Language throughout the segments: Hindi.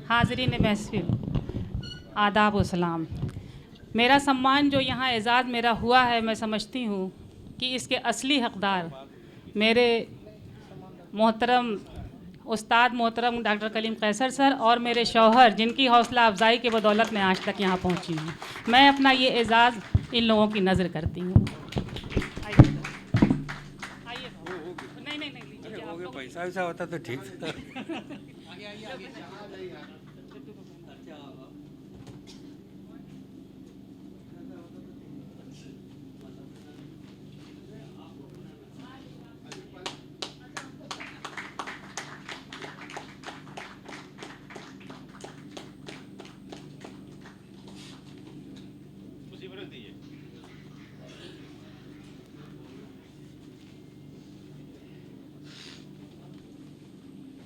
हाज़रीन महफ़िल, आदाब व सलाम। मेरा सम्मान जो यहाँ एज़ाज़ मेरा हुआ है, मैं समझती हूँ कि इसके असली हक़दार मेरे मोहतरम उस्ताद मोहतरम डॉक्टर कलीम कैसर सर और मेरे शौहर, जिनकी हौसला अफजाई की बदौलत मैं आज तक यहाँ पहुँची हूँ। मैं अपना ये एज़ाज़ इन लोगों की नज़र करती हूँ। आइए नहीं लीजिए, आप लोग पैसा वैसा होता तो ठीक था।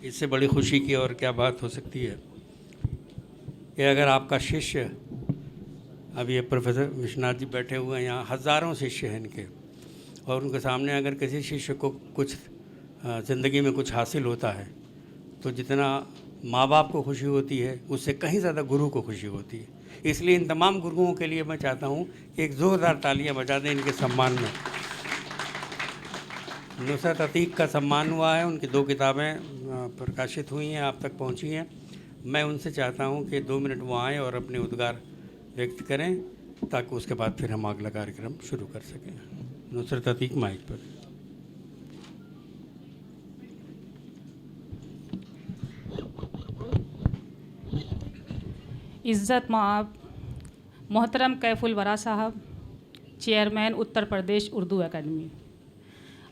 इससे बड़ी खुशी की और क्या बात हो सकती है कि अगर आपका शिष्य, अब ये प्रोफेसर विश्वनाथ जी बैठे हुए हैं यहाँ, हज़ारों शिष्य हैं इनके, और उनके सामने अगर किसी शिष्य को कुछ ज़िंदगी में कुछ हासिल होता है तो जितना माँ बाप को खुशी होती है उससे कहीं ज़्यादा गुरु को खुशी होती है। इसलिए इन तमाम गुरुओं के लिए मैं चाहता हूँ कि एक ज़ोरदार तालियाँ बजा दें इनके सम्मान में। नुसरत अतीक का सम्मान हुआ है, उनकी 2 किताबें प्रकाशित हुई हैं, आप तक पहुंची हैं। मैं उनसे चाहता हूं कि 2 मिनट वो आएँ और अपने उद्गार व्यक्त करें ताकि उसके बाद फिर हम अगला कार्यक्रम शुरू कर सकें। नुसरत अतीक माइक पर। इज़्ज़त माब मोहतरम कैफुल वरा साहब, चेयरमैन उत्तर प्रदेश उर्दू एकेडमी,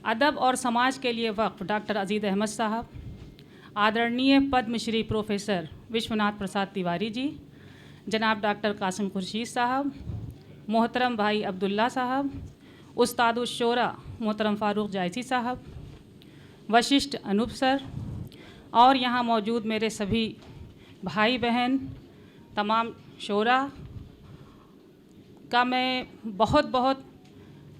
अदब और समाज के लिए वक्फ डॉक्टर अजीज़ अहमद साहब, आदरणीय पद्मश्री प्रोफेसर विश्वनाथ प्रसाद तिवारी जी, जनाब डॉक्टर कासिम खुर्शीद साहब, मोहतरम भाई अब्दुल्ला साहब, उस्ताद-उश-शोरा मोहतरम फ़ारूक जायसी साहब, वशिष्ठ अनूप सर और यहाँ मौजूद मेरे सभी भाई बहन, तमाम शोरा का मैं बहुत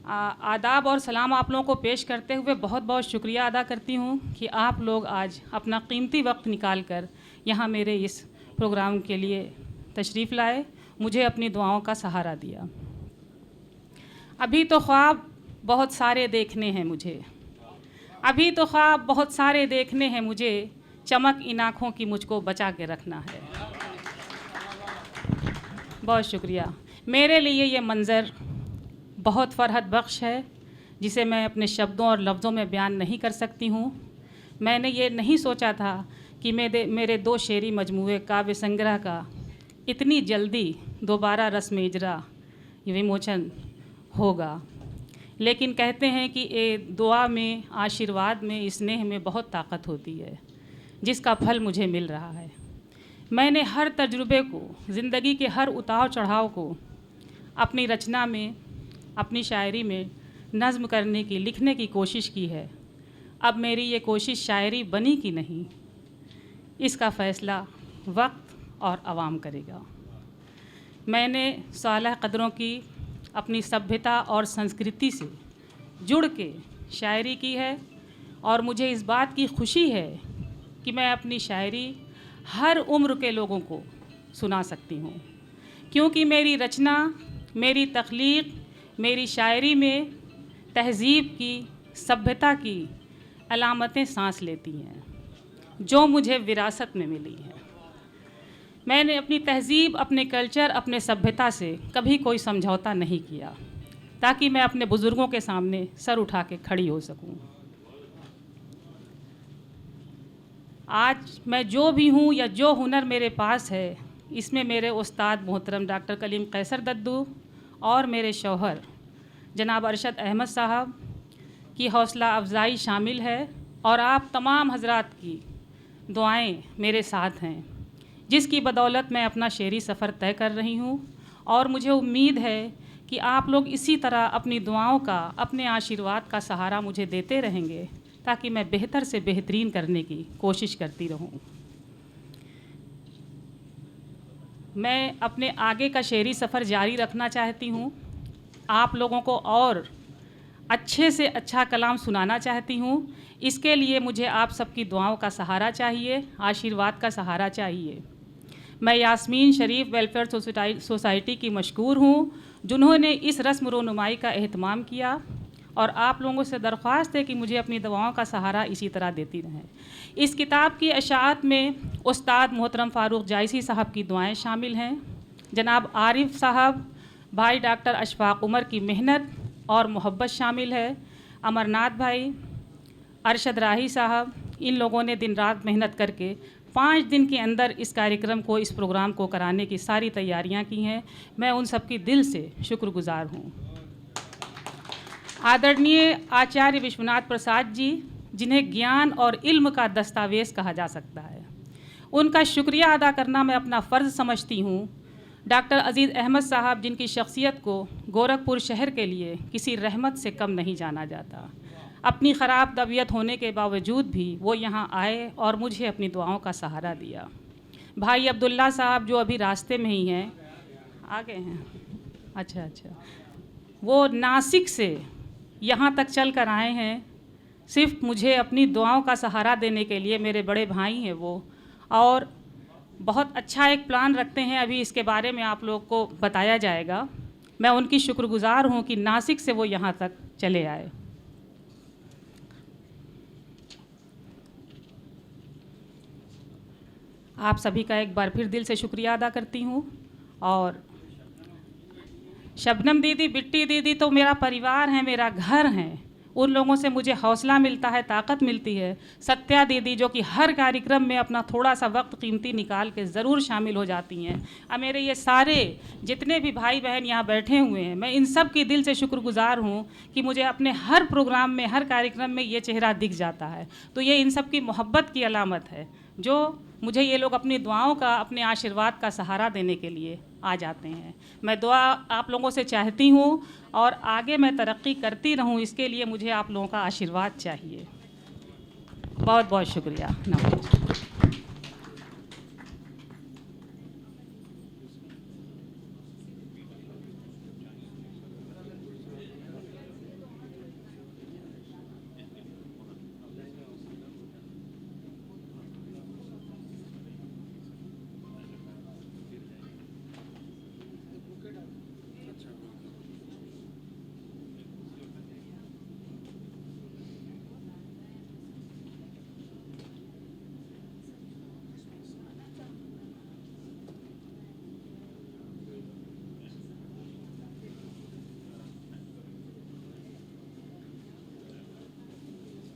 आदाब और सलाम आप लोगों को पेश करते हुए बहुत शुक्रिया अदा करती हूँ कि आप लोग आज अपना कीमती वक्त निकाल कर यहाँ मेरे इस प्रोग्राम के लिए तशरीफ़ लाए, मुझे अपनी दुआओं का सहारा दिया। अभी तो ख्वाब बहुत सारे देखने हैं मुझे, अभी तो ख्वाब बहुत सारे देखने हैं मुझे, चमक इन आँखों की मुझको बचा के रखना है। बहुत शुक्रिया। मेरे लिए ये मंज़र बहुत फ़रहत बख्श है जिसे मैं अपने शब्दों और लफ्ज़ों में बयान नहीं कर सकती हूँ। मैंने ये नहीं सोचा था कि मेरे 2 शेरी मजमूए काव्य संग्रह का इतनी जल्दी दोबारा रस्म इजरा विमोचन होगा, लेकिन कहते हैं कि दुआ में, आशीर्वाद में, स्नेह में बहुत ताकत होती है, जिसका फल मुझे मिल रहा है। मैंने हर तजुर्बे को, ज़िंदगी के हर उतार चढ़ाव को अपनी रचना में, अपनी शायरी में नज़्म करने की, लिखने की कोशिश की है। अब मेरी ये कोशिश शायरी बनी कि नहीं, इसका फ़ैसला वक्त और आवाम करेगा। मैंने सालह कदरों की अपनी सभ्यता और संस्कृति से जुड़ के शायरी की है और मुझे इस बात की खुशी है कि मैं अपनी शायरी हर उम्र के लोगों को सुना सकती हूँ, क्योंकि मेरी रचना, मेरी तख्लीक, मेरी शायरी में तहज़ीब की, सभ्यता की अलामतें सांस लेती हैं जो मुझे विरासत में मिली हैं। मैंने अपनी तहज़ीब, अपने कल्चर, अपने सभ्यता से कभी कोई समझौता नहीं किया ताकि मैं अपने बुज़ुर्गों के सामने सर उठा के खड़ी हो सकूं। आज मैं जो भी हूँ या जो हुनर मेरे पास है, इसमें मेरे उस्ताद मोहतरम डॉक्टर कलीम कैसर दद्दू और मेरे शौहर जनाब अरशद अहमद साहब की हौसला अफजाई शामिल है और आप तमाम हजरात की दुआएं मेरे साथ हैं, जिसकी बदौलत मैं अपना शेरी सफ़र तय कर रही हूँ और मुझे उम्मीद है कि आप लोग इसी तरह अपनी दुआओं का, अपने आशीर्वाद का सहारा मुझे देते रहेंगे ताकि मैं बेहतर से बेहतरीन करने की कोशिश करती रहूँ। मैं अपने आगे का शेरी सफ़र जारी रखना चाहती हूँ, आप लोगों को और अच्छे से अच्छा कलाम सुनाना चाहती हूँ। इसके लिए मुझे आप सबकी दुआओं का सहारा चाहिए, आशीर्वाद का सहारा चाहिए। मैं यास्मीन शरीफ वेलफेयर सोसाइटी की मशकूर हूँ जिन्होंने इस रस्म रोनुमाई का एहतमाम किया, और आप लोगों से दरख्वास्त है कि मुझे अपनी दुआओं का सहारा इसी तरह देती रहें। इस किताब की अशात में उस्ताद मोहतरम फ़ारूक जायसी साहब की दुआएं शामिल हैं, जनाब आरिफ साहब, भाई डॉक्टर अशफाक उमर की मेहनत और मोहब्बत शामिल है, अमरनाथ भाई, अरशद राही साहब, इन लोगों ने दिन रात मेहनत करके 5 दिन के अंदर इस कार्यक्रम को, इस प्रोग्राम को कराने की सारी तैयारियां की हैं। मैं उन सब की दिल से शुक्रगुजार हूँ। आदरणीय आचार्य विश्वनाथ प्रसाद जी, जिन्हें ज्ञान और इल्म का दस्तावेज़ कहा जा सकता है, उनका शुक्रिया अदा करना मैं अपना फ़र्ज़ समझती हूँ। डॉक्टर अज़ीज़ अहमद साहब, जिनकी शख्सियत को गोरखपुर शहर के लिए किसी रहमत से कम नहीं जाना जाता, अपनी ख़राब तबीयत होने के बावजूद भी वो यहाँ आए और मुझे अपनी दुआओं का सहारा दिया। भाई अब्दुल्ला साहब, जो अभी रास्ते में ही हैं, आ गए हैं, अच्छा, वो नासिक से यहाँ तक चल कर आए हैं सिर्फ मुझे अपनी दुआओं का सहारा देने के लिए। मेरे बड़े भाई हैं वो, और बहुत अच्छा एक प्लान रखते हैं, अभी इसके बारे में आप लोग को बताया जाएगा। मैं उनकी शुक्रगुजार हूँ कि नासिक से वो यहाँ तक चले आए। आप सभी का एक बार फिर दिल से शुक्रिया अदा करती हूँ। और शबनम दीदी, बिट्टी दीदी तो मेरा परिवार है, मेरा घर है, उन लोगों से मुझे हौसला मिलता है, ताकत मिलती है। सत्या दीदी, जो कि हर कार्यक्रम में अपना थोड़ा सा वक्त कीमती निकाल के ज़रूर शामिल हो जाती हैं। अब मेरे ये सारे जितने भी भाई बहन यहाँ बैठे हुए हैं, मैं इन सब की दिल से शुक्रगुजार हूँ कि मुझे अपने हर प्रोग्राम में, हर कार्यक्रम में ये चेहरा दिख जाता है। तो ये इन सब की मोहब्बत की अलामत है, जो मुझे ये लोग अपनी दुआओं का, अपने आशीर्वाद का सहारा देने के लिए आ जाते हैं। मैं दुआ आप लोगों से चाहती हूँ और आगे मैं तरक्की करती रहूँ, इसके लिए मुझे आप लोगों का आशीर्वाद चाहिए। बहुत बहुत शुक्रिया। नमस्कार।